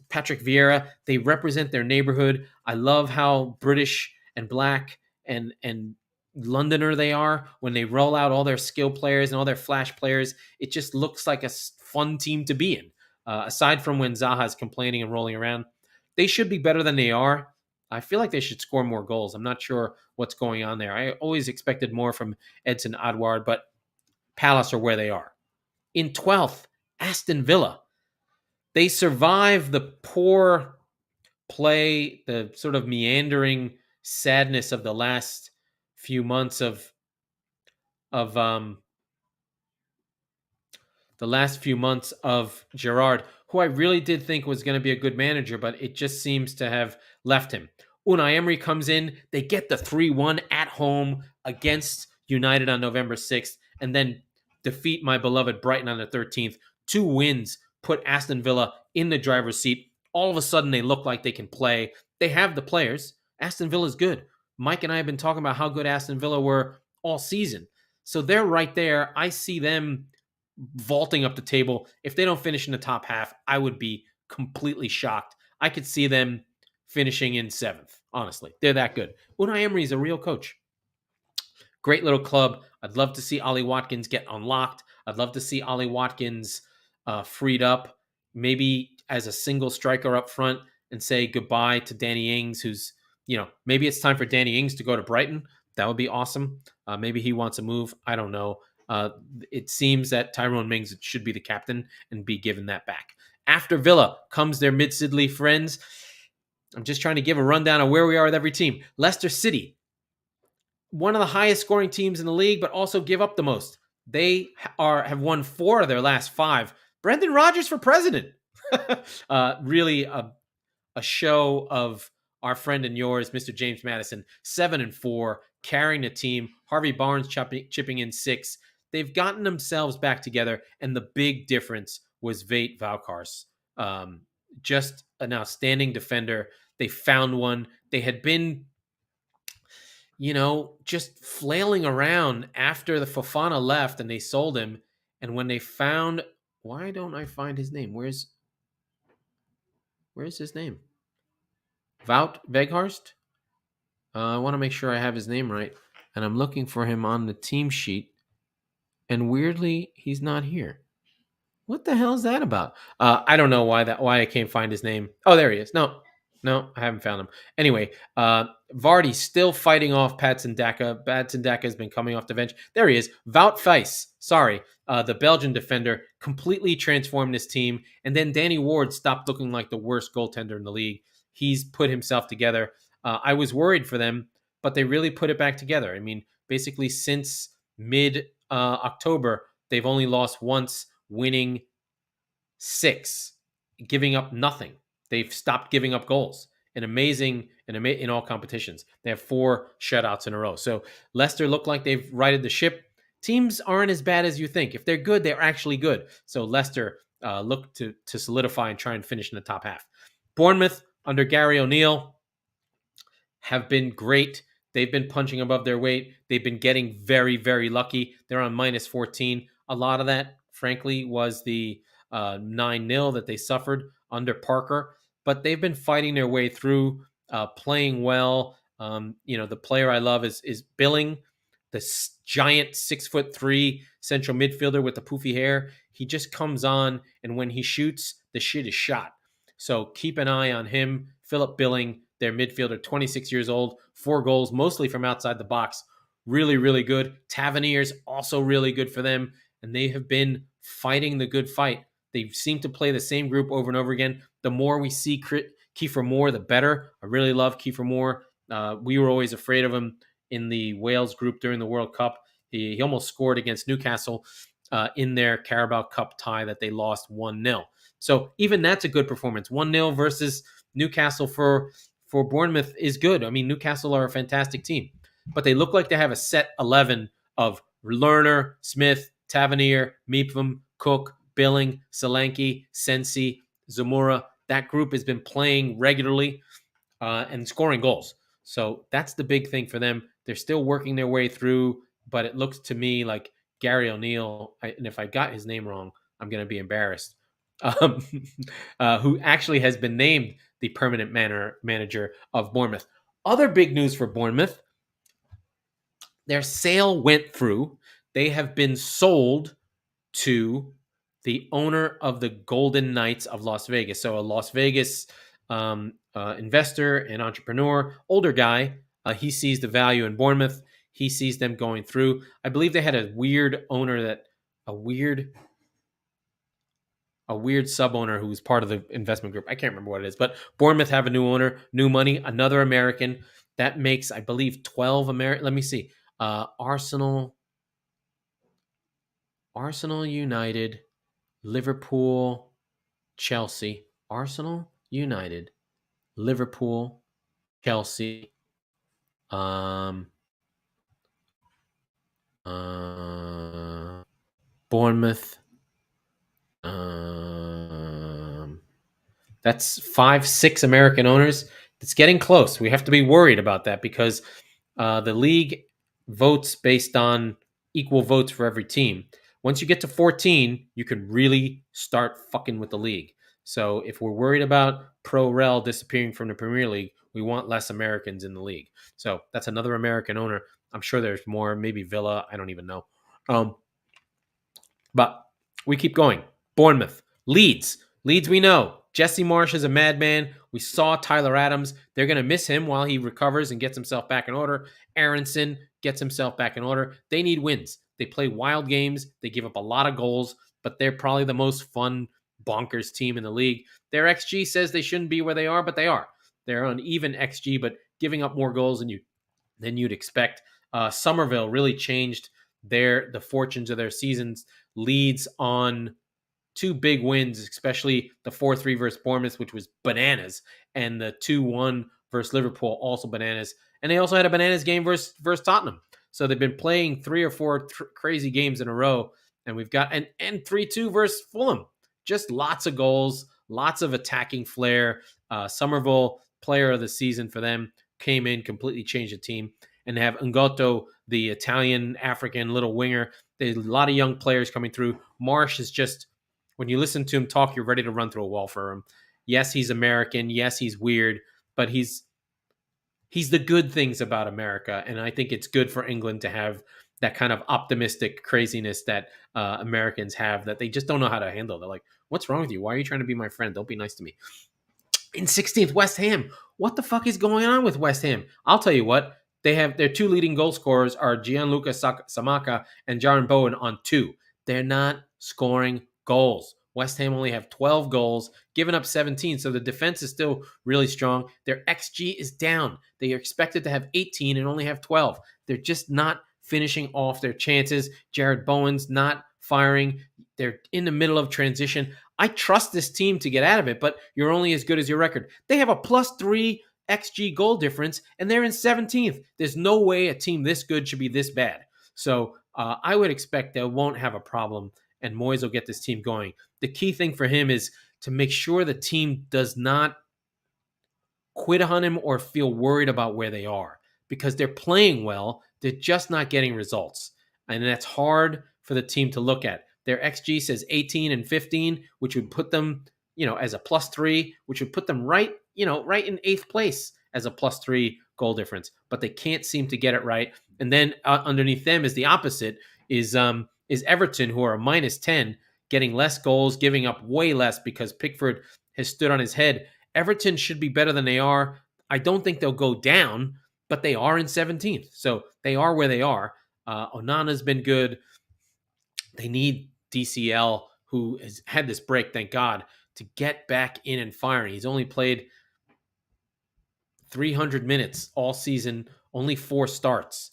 Patrick Vieira. They represent their neighborhood. I love how British and black and Londoner they are when they roll out all their skill players and all their flash players. It just looks like a fun team to be in. Aside from when Zaha is complaining and rolling around, they should be better than they are. I feel like they should score more goals. I'm not sure what's going on there. I always expected more from Edson Adward, but Palace are where they are. In 12th, Aston Villa. They survive the poor play, the sort of meandering sadness of the last few months of Gerrard, who I really did think was going to be a good manager, but it just seems to have left him. Unai Emery comes in. They get the 3-1 at home against United on November 6th, and then defeat my beloved Brighton on the 13th. 2 wins put Aston Villa in the driver's seat. All of a sudden, they look like they can play. They have the players. Aston Villa is good. Mike and I have been talking about how good Aston Villa were all season. So they're right there. I see them vaulting up the table. If they don't finish in the top half, I would be completely shocked. I could see them finishing in 7th, honestly. They're that good. Unai Emery is a real coach. Great little club. I'd love to see Ollie Watkins get unlocked. I'd love to see Ollie Watkins freed up, maybe as a single striker up front, and say goodbye to Danny Ings, who's, maybe it's time for Danny Ings to go to Brighton. That would be awesome. Maybe he wants a move. I don't know. It seems that Tyrone Mings should be the captain and be given that back. After Villa comes their mid-Sidley friends. I'm just trying to give a rundown of where we are with every team. Leicester City, one of the highest scoring teams in the league, but also give up the most. They have won 4 of their last 5. Brendan Rodgers for president. Really a show of our friend and yours, Mr. James Madison, 7-4, carrying the team. Harvey Barnes chipping in 6. They've gotten themselves back together, and the big difference was Veit Valkars. Just an outstanding defender. They found one. They had been, just flailing around after the Fofana left and they sold him. And when they found, why don't I find his name? Where's his name? Wout Weghorst? I want to make sure I have his name right. And I'm looking for him on the team sheet. And weirdly, he's not here. What the hell is that about? I don't know why I can't find his name. Oh, there he is. No, I haven't found him. Anyway, Vardy still fighting off Patson Daka. Patson Daka has been coming off the bench. There he is. Wout Faes, sorry, the Belgian defender, completely transformed this team. And then Danny Ward stopped looking like the worst goaltender in the league. He's put himself together. I was worried for them, but they really put it back together. I mean, basically since mid October, they've only lost once, winning 6, giving up nothing. They've stopped giving up goals. An amazing in all competitions. They have 4 shutouts in a row. So Leicester look like they've righted the ship. Teams aren't as bad as you think. If they're good, they're actually good. So Leicester look to solidify and try and finish in the top half. Bournemouth under Gary O'Neill have been great. They've been punching above their weight. They've been getting very, very lucky. They're on minus 14. A lot of that, frankly, was the 9-0 that they suffered under Parker. But they've been fighting their way through, playing well. The player I love is Billing, this giant 6'3" central midfielder with the poofy hair. He just comes on, and when he shoots, the shit is shot. So keep an eye on him. Philip Billing, their midfielder, 26 years old, 4 goals, mostly from outside the box. Really, really good. Tavernier's also really good for them, and they have been fighting the good fight. They seem to play the same group over and over again. The more we see Kiefer Moore, the better. I really love Kiefer Moore. We were always afraid of him in the Wales group during the World Cup. He almost scored against Newcastle in their Carabao Cup tie that they lost 1-0. So even that's a good performance. 1-0 versus Newcastle for Bournemouth is good. I mean, Newcastle are a fantastic team, but they look like they have a set 11 of Lerner, Smith, Tavernier, Meepham, Cook, Billing, Solanke, Sensi, Zamora. That group has been playing regularly and scoring goals. So that's the big thing for them. They're still working their way through, but it looks to me like Gary O'Neill, and if I got his name wrong, I'm going to be embarrassed, who actually has been named the permanent manager of Bournemouth. Other big news for Bournemouth, their sale went through. They have been sold to the owner of the Golden Knights of Las Vegas. So a Las Vegas investor and entrepreneur, older guy. He sees the value in Bournemouth. He sees them going through. I believe they had a weird owner a weird sub owner who was part of the investment group. I can't remember what it is, but Bournemouth have a new owner, new money, another American. That makes, I believe, 12 American. Let me see. Arsenal, United, Liverpool, Chelsea. Arsenal, United, Liverpool, Chelsea, Bournemouth. That's 5, 6 American owners. It's getting close. We have to be worried about that because the league votes based on equal votes for every team. Once you get to 14, you can really start fucking with the league. So if we're worried about Pro Rel disappearing from the Premier League, we want less Americans in the league. So that's another American owner. I'm sure there's more, maybe Villa. I don't even know. But we keep going. Bournemouth. Leeds, we know. Jesse Marsh is a madman. We saw Tyler Adams. They're going to miss him while he recovers and gets himself back in order. Aronson gets himself back in order. They need wins. They play wild games. They give up a lot of goals, but they're probably the most fun, bonkers team in the league. Their XG says they shouldn't be where they are, but they are. They're on even XG, but giving up more goals than you'd expect. Somerville really changed the fortunes of their seasons. Leeds on 2 big wins, especially the 4-3 versus Bournemouth, which was bananas, and the 2-1 versus Liverpool, also bananas. And they also had a bananas game versus Tottenham. So they've been playing 3 or 4 crazy games in a row, and we've got and 3-2 versus Fulham. Just lots of goals, lots of attacking flair. Somerville, player of the season for them, came in, completely changed the team. And they have Ngotto, the Italian, African little winger. There's a lot of young players coming through. Marsh is just, when you listen to him talk, you're ready to run through a wall for him. Yes, he's American. Yes, he's weird, but he's the good things about America. And I think it's good for England to have that kind of optimistic craziness that Americans have that they just don't know how to handle. They're like, "What's wrong with you? Why are you trying to be my friend? Don't be nice to me." In 16th, West Ham. What the fuck is going on with West Ham? I'll tell you what. They have their two leading goal scorers are Gianluca Samaka and Jaron Bowen on 2. They're not scoring goals. West Ham only have 12 goals, giving up 17, so the defense is still really strong. Their XG is down. They are expected to have 18 and only have 12. They're just not finishing off their chances. Jared Bowen's not firing. They're in the middle of transition. I trust this team to get out of it, but you're only as good as your record. They have a +3 XG goal difference, and they're in 17th. There's no way a team this good should be this bad. So I would expect they won't have a problem, and Moyes will get this team going. The key thing for him is to make sure the team does not quit on him or feel worried about where they are, because they're playing well. They're just not getting results, and that's hard for the team to look at. Their XG says 18 and 15, which would put them, as a +3, which would put them right in 8th place as a +3 goal difference. But they can't seem to get it right. And then underneath them is the opposite, is Everton, who are a -10, getting less goals, giving up way less because Pickford has stood on his head. Everton should be better than they are. I don't think they'll go down, but they are in 17th. So they are where they are. Onana's been good. They need DCL, who has had this break, thank God, to get back in and firing. He's only played 300 minutes all season, only 4 starts.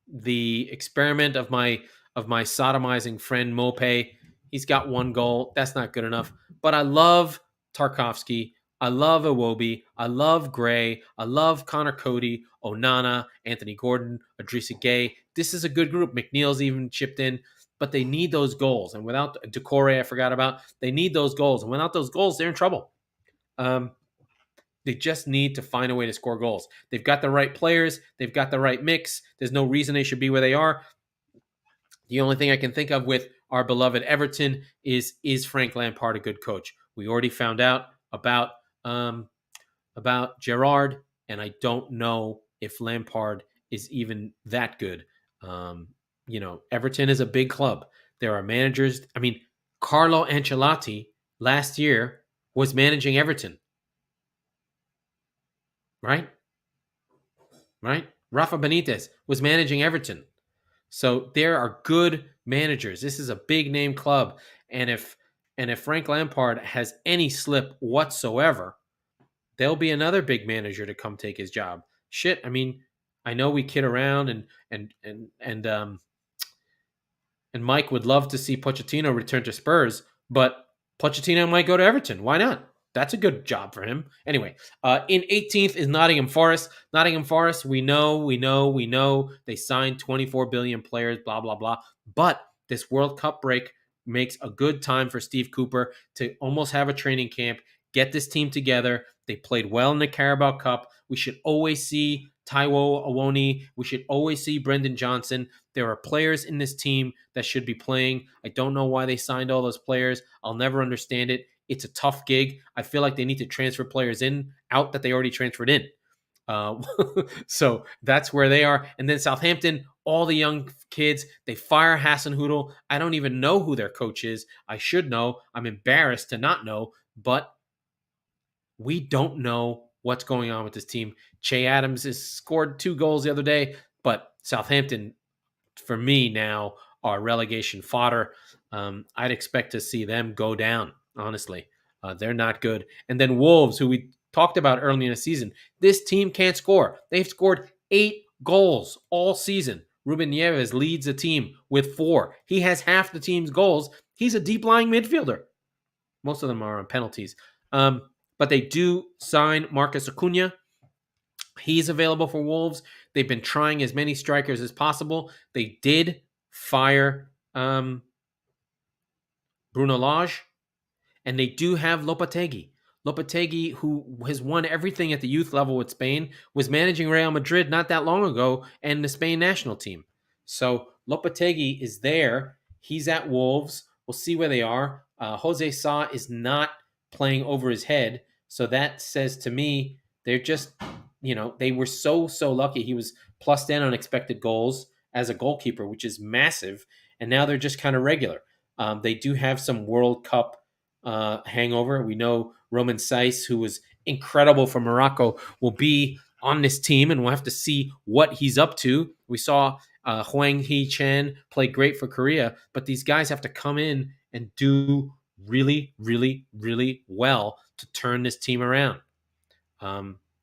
The experiment of my sodomizing friend Mope, he's got 1 goal. That's not good enough. But I love Tarkovsky. I love Iwobi. I love Gray. I love Connor Cody, Onana, Anthony Gordon, Idrissa Gueye. This is a good group. McNeil's even chipped in. But they need those goals. And without Decore, I forgot about, they need those goals. And without those goals, they're in trouble. They just need to find a way to score goals. They've got the right players. They've got the right mix. There's no reason they should be where they are. The only thing I can think of with our beloved Everton is Frank Lampard a good coach? We already found out about Gerrard, and I don't know if Lampard is even that good. Everton is a big club. There are managers. I mean, Carlo Ancelotti last year was managing Everton. Right? Rafa Benitez was managing Everton. So there are good managers. This is a big name club. And if Frank Lampard has any slip whatsoever, there'll be another big manager to come take his job. Shit, I mean, I know we kid around and Mike would love to see Pochettino return to Spurs, but Pochettino might go to Everton. Why not? That's a good job for him. Anyway, in 18th is Nottingham Forest. Nottingham Forest, we know. They signed 24 billion players, blah, blah, blah. But this World Cup break makes a good time for Steve Cooper to almost have a training camp, get this team together. They played well in the Carabao Cup. We should always see Taiwo Awoni. We should always see Brendan Johnson. There are players in this team that should be playing. I don't know why they signed all those players. I'll never understand it. It's a tough gig. I feel like they need to transfer players out that they already transferred in. So that's where they are. And then Southampton, all the young kids, they fire Hasenhüttl. I don't even know who their coach is. I should know. I'm embarrassed to not know, but we don't know what's going on with this team. Che Adams has scored 2 goals the other day, but Southampton, for me now, are relegation fodder. I'd expect to see them go down, honestly. They're not good. And then Wolves, who we talked about early in the season, this team can't score. They've scored 8 goals all season. Ruben Neves leads the team with 4. He has half the team's goals. He's a deep-lying midfielder. Most of them are on penalties. But they do sign Marcus Acuna. He's available for Wolves. They've been trying as many strikers as possible. They did fire Bruno Lage, and they do have Lopetegui. Lopetegui, who has won everything at the youth level with Spain, was managing Real Madrid not that long ago and the Spain national team. So Lopetegui is there. He's at Wolves. We'll see where they are. Jose Sa is not playing over his head. So that says to me, they're just, they were so lucky. He was +10 on expected goals as a goalkeeper, which is massive. And now they're just kind of regular. They do have some World Cup hangover. We know Roman Saiss, who was incredible for Morocco, will be on this team, and we'll have to see what he's up to. We saw Huang Hee-chan play great for Korea, but these guys have to come in and do really, really, really well to turn this team around.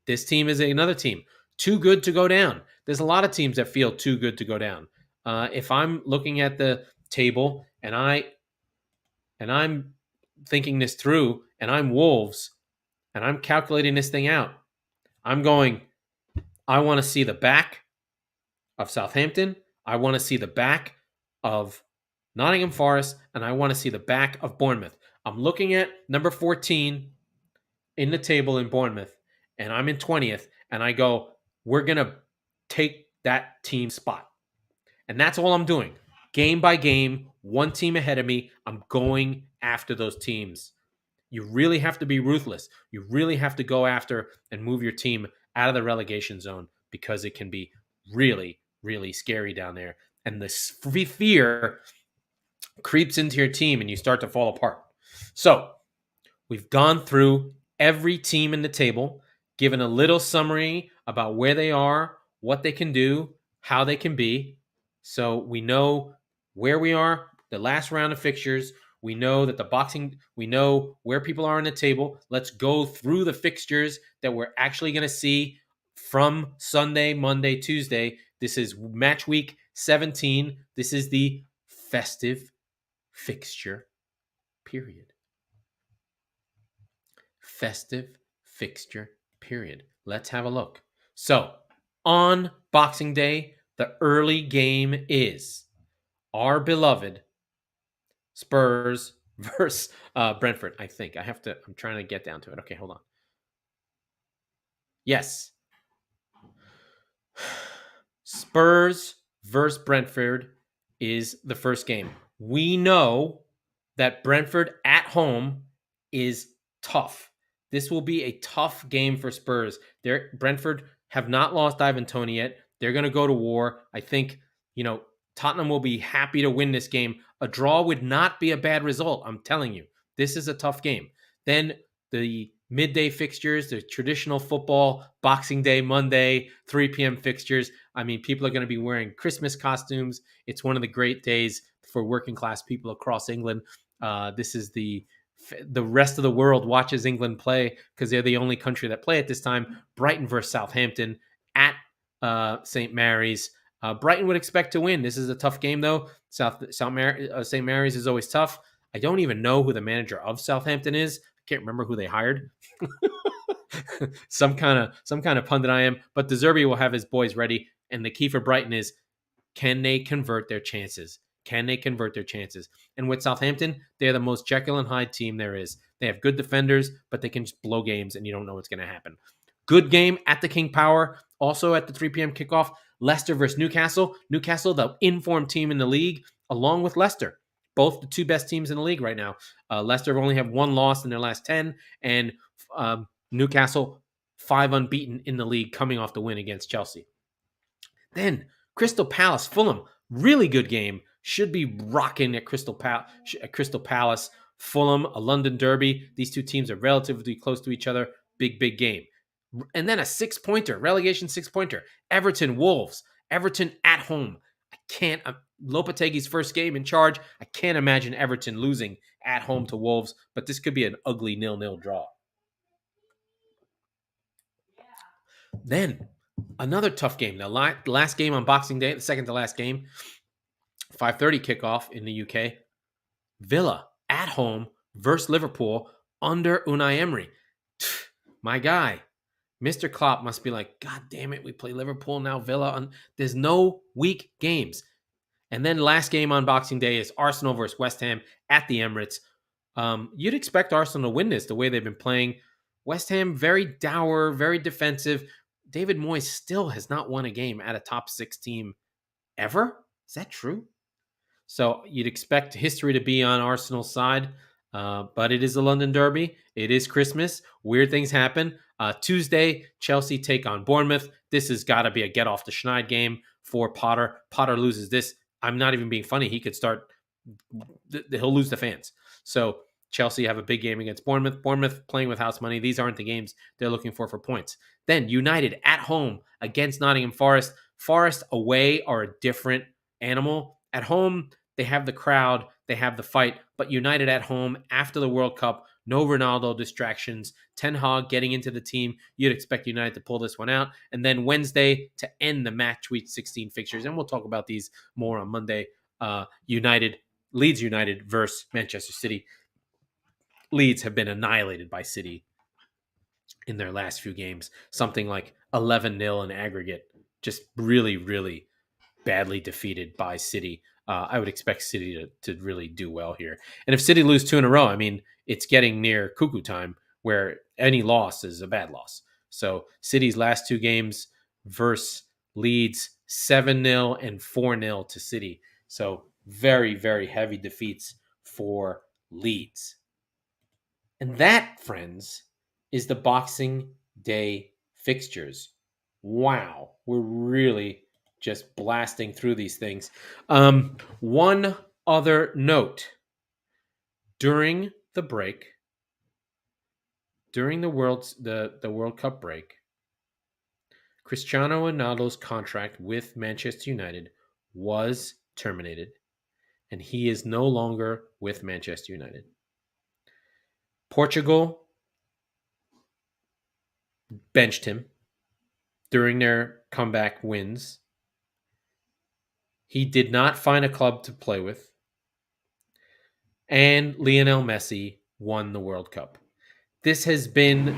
This team is another team too good to go down. There's a lot of teams that feel too good to go down. If I'm looking at the table and I'm thinking this through, and I'm Wolves, and I'm calculating this thing out, I'm going, I want to see the back of Southampton. I want to see the back of Nottingham Forest, and I want to see the back of Bournemouth. I'm looking at number 14 in the table in Bournemouth, and I'm in 20th, and I go, we're going to take that team spot. And that's all I'm doing. Game by game, one team ahead of me, I'm going after those teams. You really have to be ruthless. You really have to go after and move your team out of the relegation zone, because it can be really, really scary down there. And the fear creeps into your team and you start to fall apart. So we've gone through every team in the table, given a little summary about where they are, what they can do, how they can be. So we know where we are, the last round of fixtures. We know that we know where people are on the table. Let's go through the fixtures that we're actually going to see from Sunday, Monday, Tuesday. This is match week 17. This is the festive fixture period. Festive fixture period. Let's have a look. So, on Boxing Day, the early game is our beloved Spurs versus Brentford. I think I'm trying to get down to it. Okay, hold on. Yes. Spurs versus Brentford is the first game. We know that Brentford at home is tough. This will be a tough game for Spurs. Brentford have not lost Ivan Toney yet. They're going to go to war. I think, Tottenham will be happy to win this game. A draw would not be a bad result. I'm telling you, this is a tough game. Then the midday fixtures, the traditional football, Boxing Day, Monday, 3 p.m. fixtures. I mean, people are going to be wearing Christmas costumes. It's one of the great days for working class people across England. This is the rest of the world watches England play because they're the only country that play at this time. Brighton versus Southampton at St. Mary's. Brighton would expect to win. This is a tough game, though. St. Mary's is always tough. I don't even know who the manager of Southampton is. I can't remember who they hired. some kind of pundit I am. But De Zerbi will have his boys ready. And the key for Brighton is, can they convert their chances? Can they convert their chances? And with Southampton, they're the most Jekyll and Hyde team there is. They have good defenders, but they can just blow games, and you don't know what's going to happen. Good game at the King Power. Also at the 3 p.m. kickoff, Leicester versus Newcastle. Newcastle, the informed team in the league, along with Leicester. Both the two best teams in the league right now. Leicester only have one loss in their last 10, and Newcastle 5 unbeaten in the league, coming off the win against Chelsea. Then Crystal Palace, Fulham, really good game. Should be rocking at Crystal Palace. Fulham, a London derby. These two teams are relatively close to each other. Big game. And then a 6-pointer, relegation 6-pointer. Everton, Wolves. Everton at home. Lopetegui's first game in charge. I can't imagine Everton losing at home to Wolves, but this could be an ugly 0-0 draw. Then another tough game. The last game on Boxing Day, the second to last game, 5:30 kickoff in the UK. Villa at home versus Liverpool under Unai Emery. My guy, Mr. Klopp must be like, God damn it, we play Liverpool now, Villa. There's no weak games. And then last game on Boxing Day is Arsenal versus West Ham at the Emirates. You'd expect Arsenal to win this the way they've been playing. West Ham, very dour, very defensive. David Moyes still has not won a game at a top 6 team ever. Is that true? So you'd expect history to be on Arsenal's side, but it is a London derby. It is Christmas. Weird things happen. Tuesday, Chelsea take on Bournemouth. This has got to be a get-off-the-schneid game. for Potter. Potter loses this. I'm not even being funny. He could start. He'll lose the fans. So Chelsea have a big game against Bournemouth. Bournemouth playing with house money. These aren't the games they're looking for points. Then United at home against Nottingham Forest. Forest away are a different animal. At home, they have the crowd, they have the fight. But United at home after the World Cup, no Ronaldo distractions. Ten Hag getting into the team. You'd expect United to pull this one out. And then Wednesday to end the match week 16 fixtures. And we'll talk about these more on Monday. Leeds United versus Manchester City. Leeds have been annihilated by City in their last few games. Something like 11-0 in aggregate. Just really, really badly defeated by City. I would expect City to really do well here. And if City lose 2 in a row, I mean, it's getting near cuckoo time where any loss is a bad loss. So City's last 2 games versus Leeds, 7-0 and 4-0 to City. So very, very heavy defeats for Leeds. And that, friends, is the Boxing Day fixtures. Wow, we're really just blasting through these things. One other note. During the break, during the World Cup break, Cristiano Ronaldo's contract with Manchester United was terminated, and he is no longer with Manchester United. Portugal benched him during their comeback wins. He did not find a club to play with. And Lionel Messi won the World Cup. This has been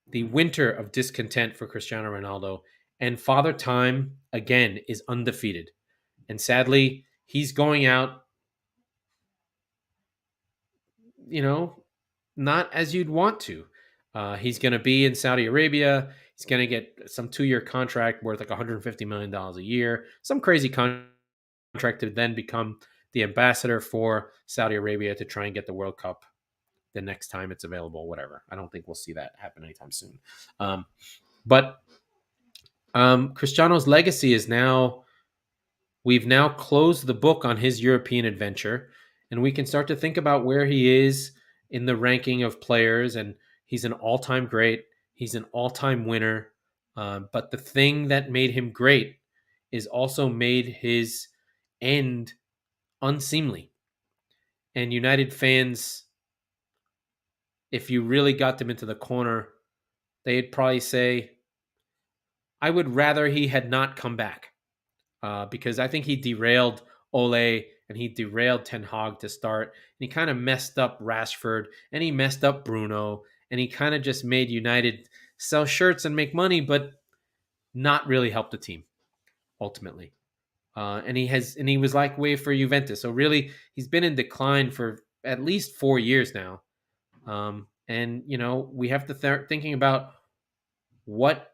the winter of discontent for Cristiano Ronaldo. And Father Time, again, is undefeated. And sadly, he's going out, not as you'd want to. He's going to be in Saudi Arabia. He's going to get some 2-year contract worth like $150 million a year. Some crazy contract to then become the ambassador for Saudi Arabia to try and get the World Cup the next time it's available, whatever. I don't think we'll see that happen anytime soon. But Cristiano's legacy is now, we've now closed the book on his European adventure, and we can start to think about where he is in the ranking of players. And he's an all-time great. He's an all-time winner. But the thing that made him great is also made his end unseemly. And United fans, if you really got them into the corner, they'd probably say, I would rather he had not come back. Because I think he derailed Ole and he derailed Ten Hag to start. And he kind of messed up Rashford and he messed up Bruno. And he kind of just made United sell shirts and make money, but not really help the team ultimately. And he was like way for Juventus. So really, he's been in decline for at least 4 years now. And we have to start thinking about what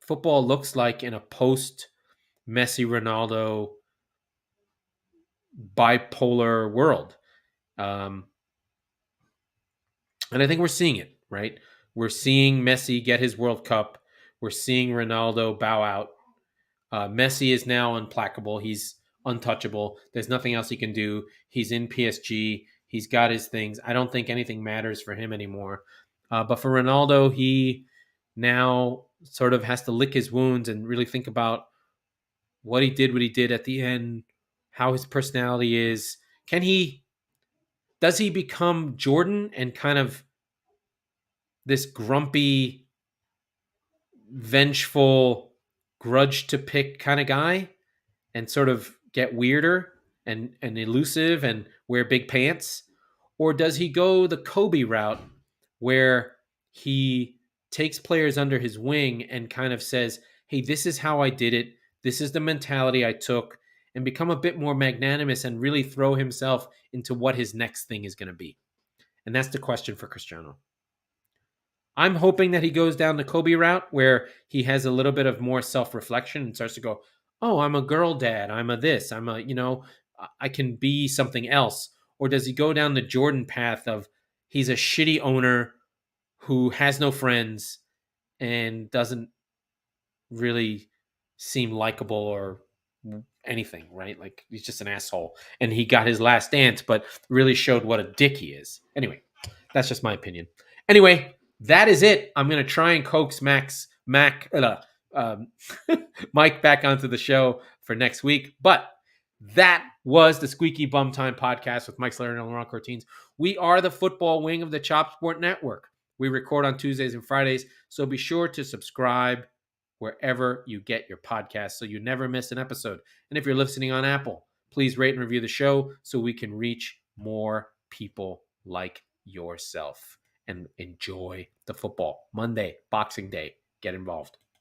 football looks like in a post Messi, Ronaldo, bipolar world. And I think we're seeing it, right? We're seeing Messi get his World Cup. We're seeing Ronaldo bow out. Messi is now implacable. He's untouchable. There's nothing else he can do. He's in PSG. He's got his things. I don't think anything matters for him anymore. But for Ronaldo, he now sort of has to lick his wounds and really think about what he did at the end, how his personality is. Does he become Jordan and kind of this grumpy, vengeful, grudge to pick kind of guy and sort of get weirder and elusive and wear big pants? Or does he go the Kobe route where he takes players under his wing and kind of says, hey, this is how I did it. This is the mentality I took, and become a bit more magnanimous and really throw himself into what his next thing is going to be? And that's the question for Cristiano. I'm hoping that he goes down the Kobe route where he has a little bit of more self-reflection and starts to go, oh, I'm a girl dad. I'm a this. I can be something else. Or does he go down the Jordan path of he's a shitty owner who has no friends and doesn't really seem likable or anything, right? Like he's just an asshole. And he got his last dance, but really showed what a dick he is. Anyway, that's just my opinion. Anyway, that is it. I'm gonna try and coax um, Mike back onto the show for next week. But that was the Squeaky Bum Time podcast with Mike Slater and Laurent Cortines. We are the football wing of the Chop Sport Network. We record on Tuesdays and Fridays, so be sure to subscribe wherever you get your podcasts so you never miss an episode. And if you're listening on Apple, please rate and review the show so we can reach more people like yourself and enjoy the football. Monday, Boxing Day. Get involved.